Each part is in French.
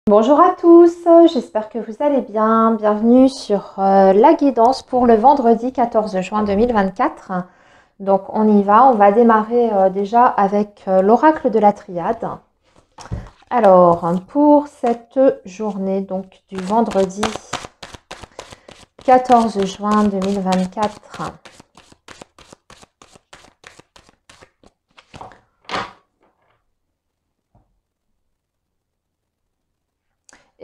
Bonjour à tous, j'espère que vous allez bien. Bienvenue sur la guidance pour le vendredi 14 juin 2024. Donc on y va, on va démarrer déjà avec l'oracle de la triade. Alors pour cette journée donc du vendredi 14 juin 2024.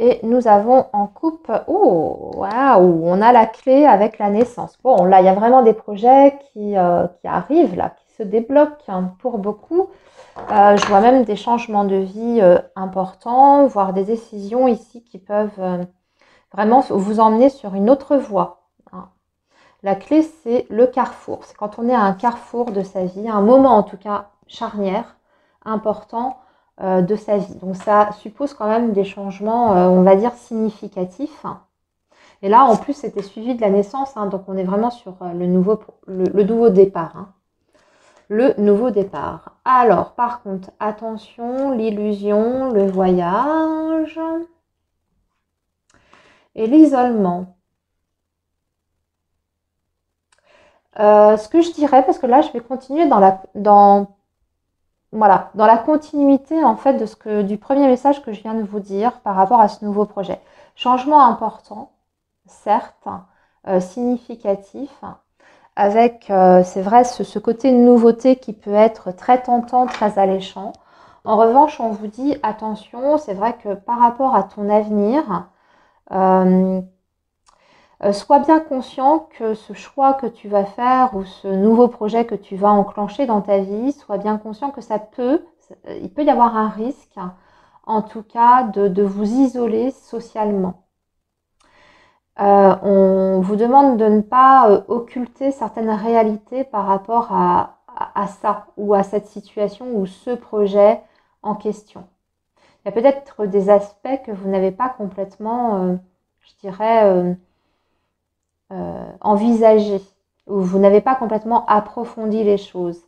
Et nous avons en coupe, oh, waouh, on a la clé avec la naissance. Bon, là, il y a vraiment des projets qui arrivent, là, qui se débloquent hein, pour beaucoup. Je vois même des changements de vie importants, voire des décisions ici qui peuvent vraiment vous emmener sur une autre voie. Hein. La clé, c'est le carrefour. C'est quand on est à un carrefour de sa vie, un moment en tout cas charnière, important de sa vie. Donc ça suppose quand même des changements, on va dire, significatifs. Et là, en plus, c'était suivi de la naissance, hein, donc on est vraiment sur le nouveau départ. Hein. Le nouveau départ. Alors, par contre, attention, l'illusion, le voyage et l'isolement. Ce que je dirais, parce que là, je vais continuer dans la continuité en fait du premier message que je viens de vous dire par rapport à ce nouveau projet. Changement important, certes, significatif, avec, c'est vrai, ce côté nouveauté qui peut être très tentant, très alléchant. En revanche, on vous dit attention, c'est vrai que par rapport à ton avenir, sois bien conscient que ce choix que tu vas faire ou ce nouveau projet que tu vas enclencher dans ta vie, sois bien conscient que il peut y avoir un risque, en tout cas, de vous isoler socialement. On vous demande de ne pas occulter certaines réalités par rapport à ça ou à cette situation ou ce projet en question. Il y a peut-être des aspects que vous n'avez pas complètement, je dirais, envisagé, ou vous n'avez pas complètement approfondi les choses.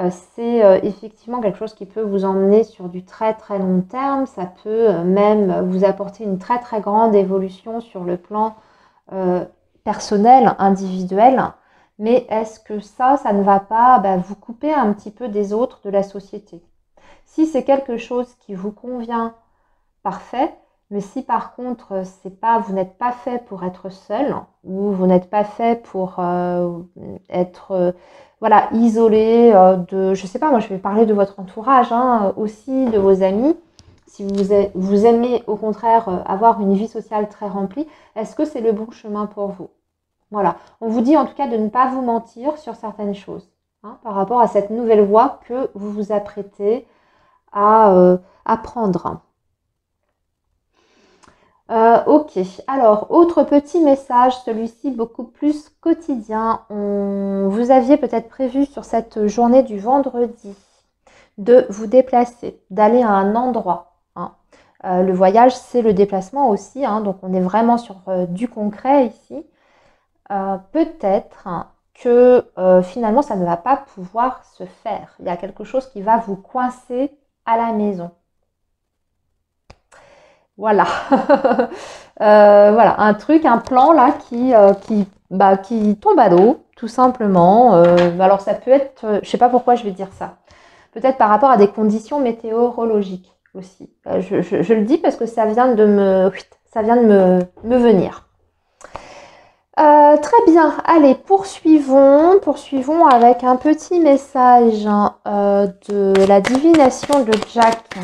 C'est effectivement quelque chose qui peut vous emmener sur du très très long terme. Ça peut même vous apporter une très très grande évolution sur le plan personnel, individuel. Mais est-ce que ça ne va pas vous couper un petit peu des autres de la société? Si c'est quelque chose qui vous convient, parfait. Mais si par contre, vous n'êtes pas fait pour être seul, ou vous n'êtes pas fait pour être voilà, isolé je sais pas, moi je vais parler de votre entourage, hein, aussi de vos amis. Si vous aimez au contraire avoir une vie sociale très remplie, est-ce que c'est le bon chemin pour vous? Voilà, on vous dit en tout cas de ne pas vous mentir sur certaines choses hein, par rapport à cette nouvelle voie que vous vous apprêtez à prendre. Ok, alors autre petit message, celui-ci beaucoup plus quotidien. Vous aviez peut-être prévu sur cette journée du vendredi de vous déplacer, d'aller à un endroit. Hein. Le voyage, c'est le déplacement aussi, hein, donc on est vraiment sur du concret ici. Peut-être que finalement, ça ne va pas pouvoir se faire. Il y a quelque chose qui va vous coincer à la maison. Voilà. Voilà, un plan là qui tombe à l'eau, tout simplement. Alors ça peut être, je sais pas pourquoi je vais dire ça. Peut-être par rapport à des conditions météorologiques aussi. Je le dis parce que ça vient de me venir. Très bien, allez, poursuivons avec un petit message de la divination de Jack.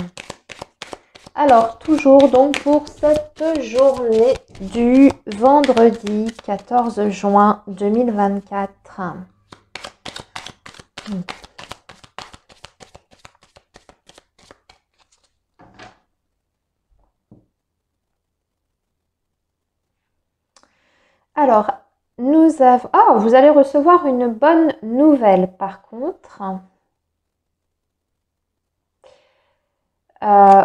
Alors, toujours donc pour cette journée du vendredi 14 juin 2024. Alors, nous avons... Ah, vous allez recevoir une bonne nouvelle par contre.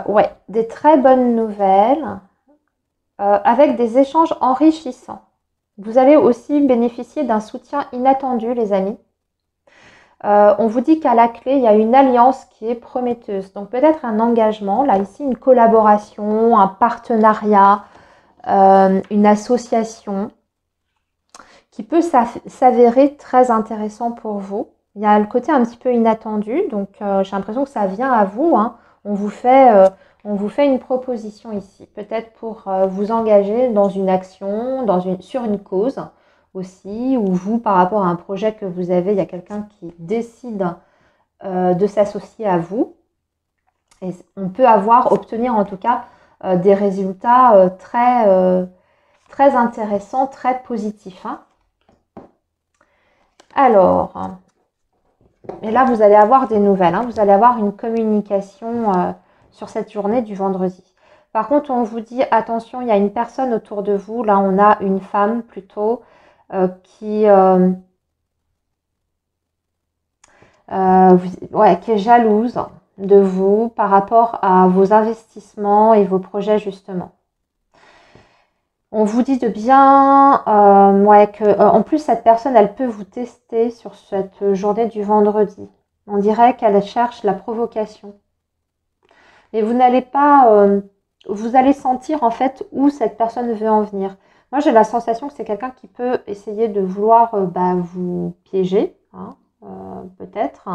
Ouais, des très bonnes nouvelles avec des échanges enrichissants. Vous allez aussi bénéficier d'un soutien inattendu, les amis. On vous dit qu'à la clé, il y a une alliance qui est prometteuse. Donc peut-être un engagement, là ici une collaboration, un partenariat, une association qui peut s'avérer très intéressant pour vous. Il y a le côté un petit peu inattendu, donc j'ai l'impression que ça vient à vous, hein. On vous fait une proposition ici, peut-être pour vous engager dans une action, sur une cause aussi, ou vous, par rapport à un projet que vous avez, il y a quelqu'un qui décide de s'associer à vous. Et on peut obtenir en tout cas des résultats très intéressants, très positifs, hein. Alors, et là, vous allez avoir des nouvelles, hein. Vous allez avoir une communication sur cette journée du vendredi. Par contre, on vous dit, attention, il y a une personne autour de vous. Là, on a une femme plutôt qui est jalouse de vous par rapport à vos investissements et vos projets, justement. On vous dit de bien, en plus cette personne, elle peut vous tester sur cette journée du vendredi. On dirait qu'elle cherche la provocation. Et vous n'allez pas, vous allez sentir en fait où cette personne veut en venir. Moi, j'ai la sensation que c'est quelqu'un qui peut essayer de vouloir vous piéger, hein, peut-être.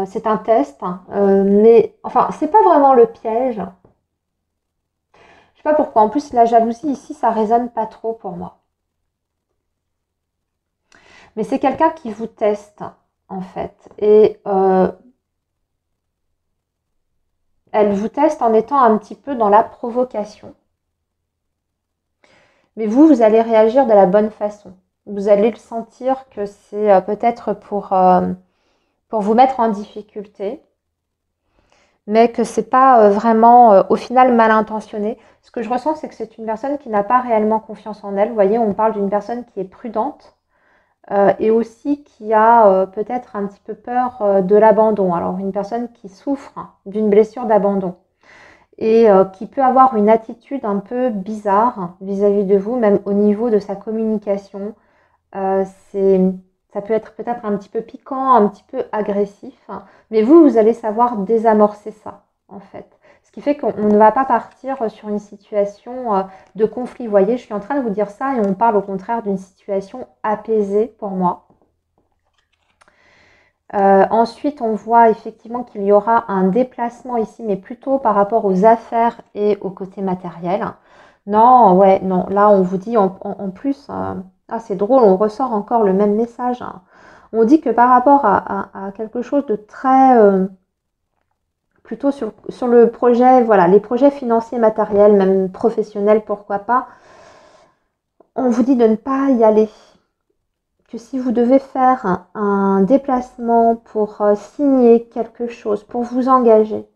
C'est un test, mais enfin, c'est pas vraiment le piège. Je sais pas pourquoi. En plus, la jalousie ici, ça résonne pas trop pour moi. Mais c'est quelqu'un qui vous teste, en fait. Et elle vous teste en étant un petit peu dans la provocation. Mais vous allez réagir de la bonne façon. Vous allez le sentir que c'est peut-être pour vous mettre en difficulté, mais que c'est pas vraiment, au final, mal intentionné. Ce que je ressens, c'est que c'est une personne qui n'a pas réellement confiance en elle. Vous voyez, on parle d'une personne qui est prudente et aussi qui a peut-être un petit peu peur de l'abandon. Alors, une personne qui souffre d'une blessure d'abandon et qui peut avoir une attitude un peu bizarre vis-à-vis de vous, même au niveau de sa communication. Ça peut être peut-être un petit peu piquant, un petit peu agressif, mais vous allez savoir désamorcer ça, en fait. Ce qui fait qu'on ne va pas partir sur une situation de conflit. Vous voyez, je suis en train de vous dire ça et on parle au contraire d'une situation apaisée pour moi. Ensuite, on voit effectivement qu'il y aura un déplacement ici, mais plutôt par rapport aux affaires et au côté matériel. Non, ouais, non, là on vous dit en plus, c'est drôle, on ressort encore le même message, hein. On dit que par rapport à quelque chose de très, plutôt sur le projet, voilà, les projets financiers, matériels, même professionnels, pourquoi pas, on vous dit de ne pas y aller. Que si vous devez faire un déplacement pour signer quelque chose, pour vous engager,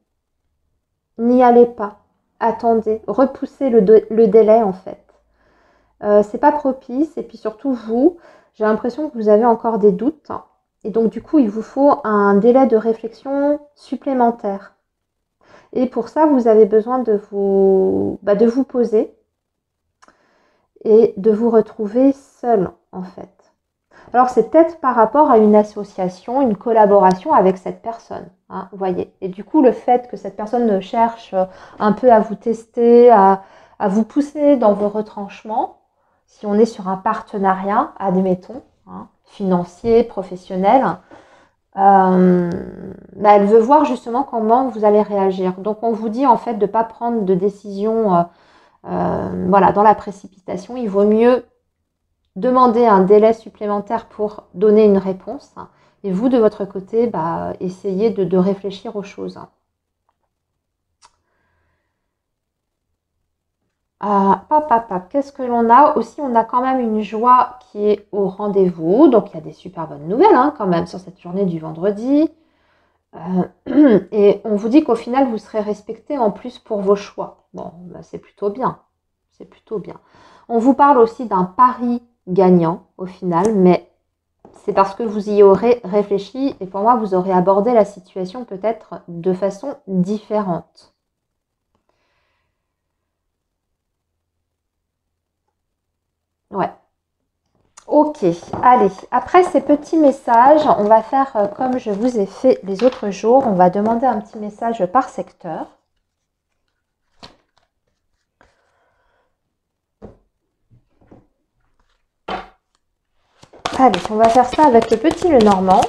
n'y allez pas. Attendez, repoussez le délai en fait. C'est pas propice et puis surtout vous, j'ai l'impression que vous avez encore des doutes et donc du coup il vous faut un délai de réflexion supplémentaire. Et pour ça vous avez besoin de vous poser et de vous retrouver seul en fait. Alors c'est peut-être par rapport à une association, une collaboration avec cette personne, hein, vous voyez. Et du coup le fait que cette personne cherche un peu à vous tester, à vous pousser dans vos retranchements, si on est sur un partenariat, admettons, hein, financier, professionnel, elle veut voir justement comment vous allez réagir. Donc on vous dit en fait de ne pas prendre de décision dans la précipitation. Il vaut mieux demander un délai supplémentaire pour donner une réponse. Et vous, de votre côté, essayez de réfléchir aux choses. Qu'est-ce que l'on a aussi? On a quand même une joie qui est au rendez-vous. Donc, il y a des super bonnes nouvelles quand même sur cette journée du vendredi. Et on vous dit qu'au final, vous serez respecté en plus pour vos choix. Bon, c'est plutôt bien. C'est plutôt bien. On vous parle aussi d'un pari gagnant au final, mais c'est parce que vous y aurez réfléchi et pour moi, vous aurez abordé la situation peut-être de façon différente. Ouais. Ok, allez, après ces petits messages, on va faire comme je vous ai fait les autres jours. On va demander un petit message par secteur. Allez, on va faire ça avec le petit Lenormand.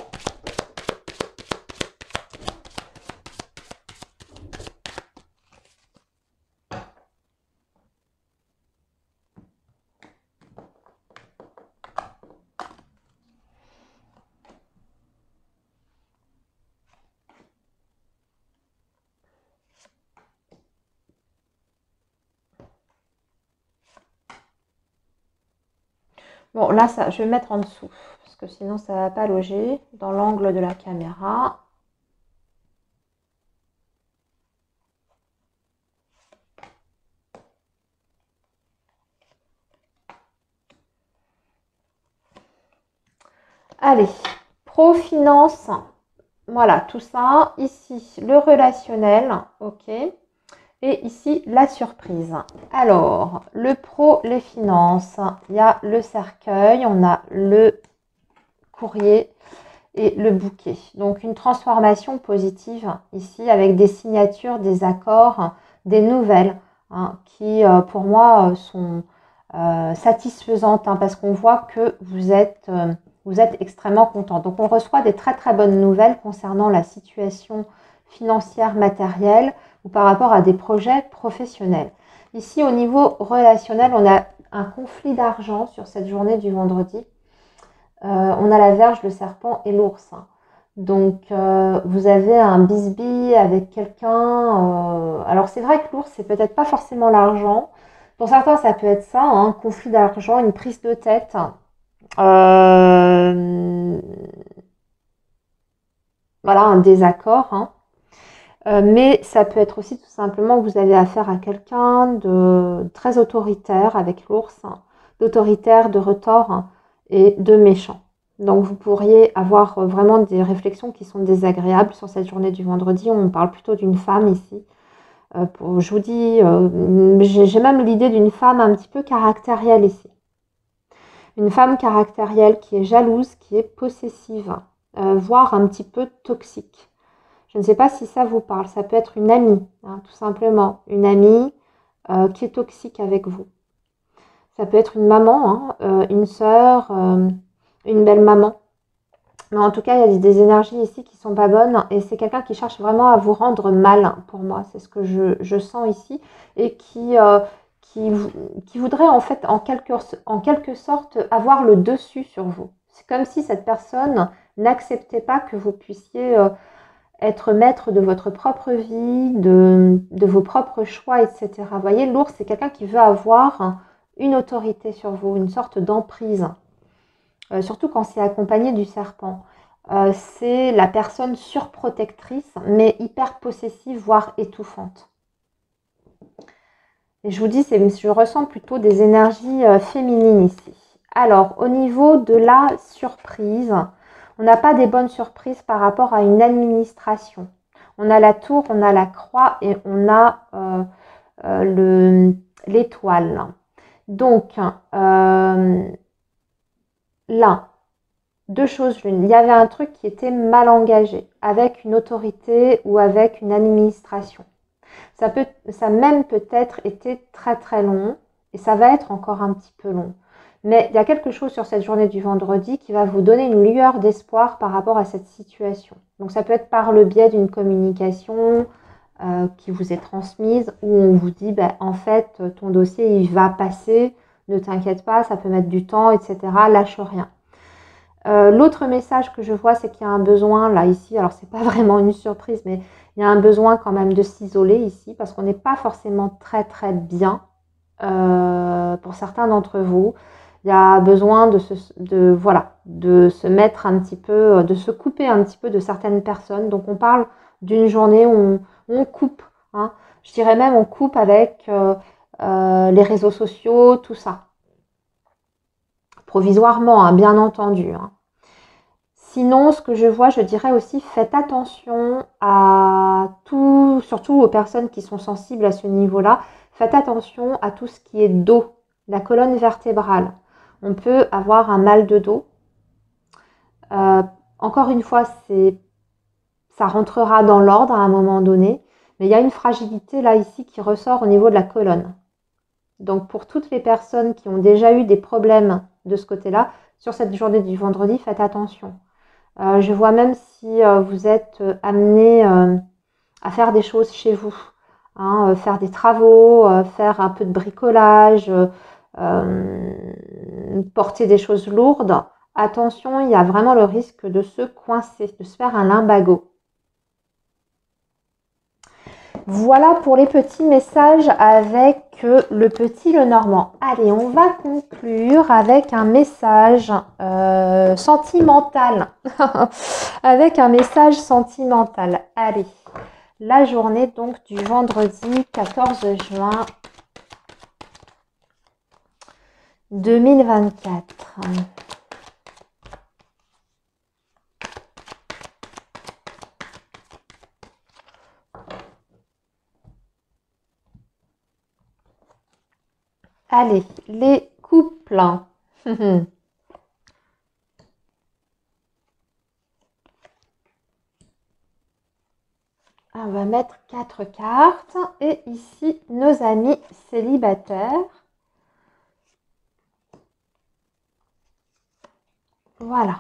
Bon, là, ça, je vais mettre en dessous, parce que sinon, ça ne va pas loger dans l'angle de la caméra. Allez, pro, finance, voilà, tout ça. Ici, le relationnel, ok. Et ici, la surprise. Alors, le pro, les finances, il y a le cercueil, on a le courrier et le bouquet. Donc, une transformation positive ici avec des signatures, des accords, des nouvelles qui, pour moi, sont satisfaisantes parce qu'on voit que vous êtes extrêmement content. Donc, on reçoit des très, très bonnes nouvelles concernant la situation financière, matérielle ou par rapport à des projets professionnels. Ici, au niveau relationnel, on a un conflit d'argent sur cette journée du vendredi. On a la Vierge, le serpent et l'ours. Donc, vous avez un bisbille avec quelqu'un. Alors, c'est vrai que l'ours, c'est peut-être pas forcément l'argent. Pour certains, ça peut être ça, un conflit d'argent, une prise de tête. Voilà, un désaccord. Mais ça peut être aussi tout simplement que vous avez affaire à quelqu'un de très autoritaire avec l'ours, d'autoritaire, de retors et de méchant. Donc vous pourriez avoir vraiment des réflexions qui sont désagréables sur cette journée du vendredi. On parle plutôt d'une femme ici. Je vous dis, j'ai même l'idée d'une femme un petit peu caractérielle ici. Une femme caractérielle qui est jalouse, qui est possessive, voire un petit peu toxique. Je ne sais pas si ça vous parle. Ça peut être une amie, tout simplement. Une amie qui est toxique avec vous. Ça peut être une maman, une sœur, une belle maman. Mais en tout cas, il y a des énergies ici qui sont pas bonnes. Et c'est quelqu'un qui cherche vraiment à vous rendre mal, pour moi. C'est ce que je sens ici. Et qui voudrait, en fait, en quelque sorte, avoir le dessus sur vous. C'est comme si cette personne n'acceptait pas que vous puissiez être maître de votre propre vie, de vos propres choix, etc. Vous voyez, l'ours, c'est quelqu'un qui veut avoir une autorité sur vous, une sorte d'emprise. Surtout quand c'est accompagné du serpent. C'est la personne surprotectrice, mais hyper possessive, voire étouffante. Et je vous dis, je ressens plutôt des énergies féminines ici. Alors, au niveau de la surprise, on n'a pas des bonnes surprises par rapport à une administration. On a la tour, on a la croix et on a l'étoile. Donc, là, deux choses l'une. Il y avait un truc qui était mal engagé avec une autorité ou avec une administration. Ça a même peut-être été très très long et ça va être encore un petit peu long. Mais il y a quelque chose sur cette journée du vendredi qui va vous donner une lueur d'espoir par rapport à cette situation. Donc ça peut être par le biais d'une communication qui vous est transmise où on vous dit en fait ton dossier il va passer, ne t'inquiète pas, ça peut mettre du temps, etc. Lâche rien. L'autre message que je vois, c'est qu'il y a un besoin là ici, alors c'est pas vraiment une surprise, mais il y a un besoin quand même de s'isoler ici parce qu'on n'est pas forcément très très bien pour certains d'entre vous. Il y a besoin de se mettre un petit peu, de se couper un petit peu de certaines personnes. Donc on parle d'une journée où on coupe. Je dirais même on coupe avec les réseaux sociaux, tout ça. Provisoirement, bien entendu. Sinon, ce que je vois, je dirais aussi, faites attention à tout, surtout aux personnes qui sont sensibles à ce niveau-là, faites attention à tout ce qui est dos, la colonne vertébrale. on peut avoir un mal de dos. Encore une fois, ça rentrera dans l'ordre à un moment donné, mais il y a une fragilité là ici qui ressort au niveau de la colonne. Donc pour toutes les personnes qui ont déjà eu des problèmes de ce côté-là, sur cette journée du vendredi, faites attention. Je vois même si vous êtes amené à faire des choses chez vous, hein, faire des travaux, faire un peu de bricolage, porter des choses lourdes. Attention, il y a vraiment le risque de se coincer, de se faire un lumbago. Voilà pour les petits messages avec le petit Lenormand. Allez, on va conclure avec un message sentimental. Avec un message sentimental. Allez, la journée donc du vendredi 14 juin 2024. Allez, les couples. On va mettre 4 cartes. Et ici, nos amis célibataires. Voilà.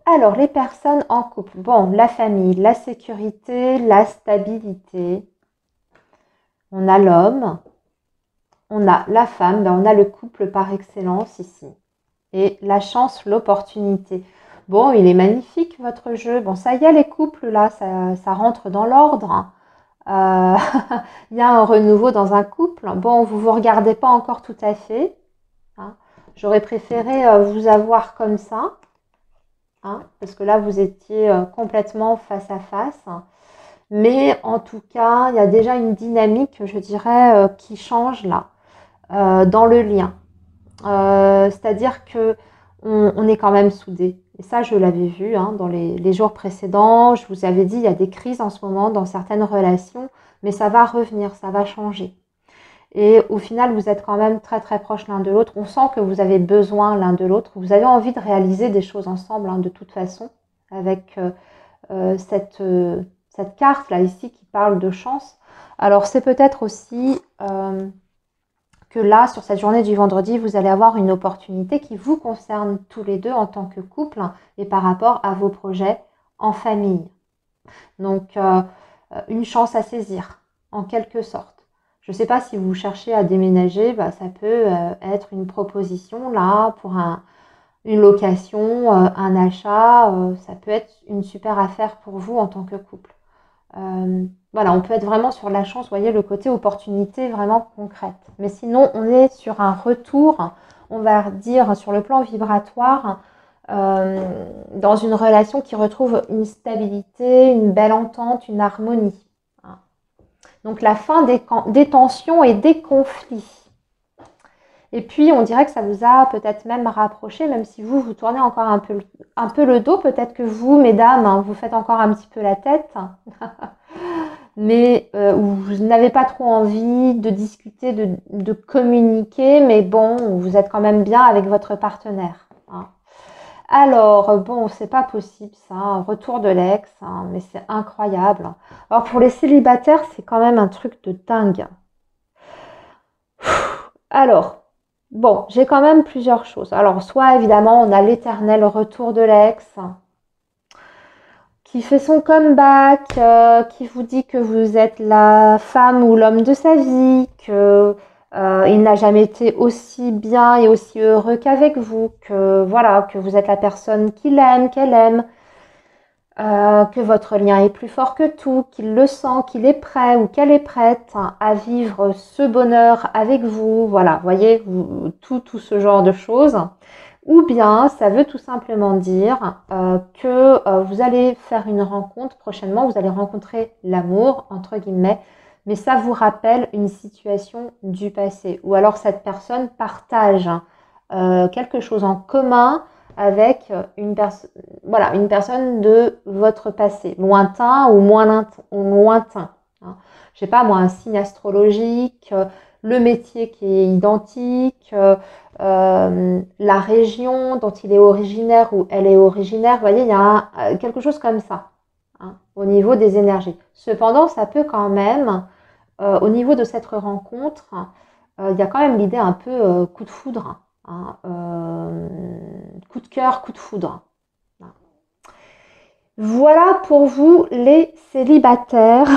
Alors, les personnes en couple. Bon, la famille, la sécurité, la stabilité. On a l'homme. On a la femme. Ben, on a le couple par excellence ici. Et la chance, l'opportunité. Bon, il est magnifique votre jeu. Bon, ça y est, les couples, là, ça rentre dans l'ordre. Il y a un renouveau dans un couple. Bon, vous ne vous regardez pas encore tout à fait. Hein. J'aurais préféré vous avoir comme ça. Hein, parce que là, vous étiez complètement face à face. Mais en tout cas, il y a déjà une dynamique, je dirais, qui change là, dans le lien. C'est-à-dire que on est quand même soudés. Et ça, je l'avais vu hein, dans les jours précédents. Je vous avais dit, il y a des crises en ce moment dans certaines relations, mais ça va revenir, ça va changer. Et au final, vous êtes quand même très très proches l'un de l'autre. On sent que vous avez besoin l'un de l'autre. Vous avez envie de réaliser des choses ensemble hein, de toute façon, avec cette carte là ici qui parle de chance. Alors c'est peut-être aussi que là, sur cette journée du vendredi, vous allez avoir une opportunité qui vous concerne tous les deux en tant que couple et par rapport à vos projets en famille. Donc, une chance à saisir, en quelque sorte. Je ne sais pas si vous cherchez à déménager, bah, ça peut être une proposition là pour une location, un achat. Ça peut être une super affaire pour vous en tant que couple. Voilà, on peut être vraiment sur la chance, vous voyez, le côté opportunité vraiment concrète. Mais sinon, on est sur un retour, on va dire, sur le plan vibratoire, dans une relation qui retrouve une stabilité, une belle entente, une harmonie. Donc la fin des tensions et des conflits. Et puis, on dirait que ça vous a peut-être même rapproché, même si vous tournez encore un peu le dos. Peut-être que vous, mesdames, hein, vous faites encore un petit peu la tête. Mais vous n'avez pas trop envie de discuter, de communiquer. Mais bon, vous êtes quand même bien avec votre partenaire. Hein. Alors, bon, c'est pas possible ça. Un retour de l'ex, hein, mais c'est incroyable. Alors, pour les célibataires, c'est quand même un truc de dingue. Alors... Bon, j'ai quand même plusieurs choses. Alors, soit évidemment, on a l'éternel retour de l'ex qui fait son comeback, qui vous dit que vous êtes la femme ou l'homme de sa vie, que il n'a jamais été aussi bien et aussi heureux qu'avec vous, que voilà, que vous êtes la personne qu'il aime, qu'elle aime, que votre lien est plus fort que tout, qu'il le sent, qu'il est prêt ou qu'elle est prête à vivre ce bonheur avec vous. Voilà, voyez, tout ce genre de choses. Ou bien, ça veut tout simplement dire que vous allez faire une rencontre prochainement, vous allez rencontrer l'amour, entre guillemets, mais ça vous rappelle une situation du passé. Ou alors cette personne partage quelque chose en commun avec une personne de votre passé, lointain ou moins lointain. Hein. Je sais pas moi, un signe astrologique, le métier qui est identique, la région dont il est originaire ou elle est originaire. Vous voyez, il y a quelque chose comme ça, hein, au niveau des énergies. Cependant, ça peut quand même, au niveau de cette rencontre, il y a quand même l'idée un peu coup de foudre, hein, coup de cœur, coup de foudre. Voilà pour vous les célibataires.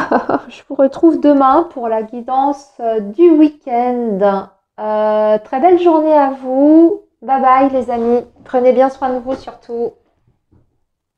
Je vous retrouve demain pour la guidance du week-end. Très belle journée à vous. Bye bye les amis. Prenez bien soin de vous surtout.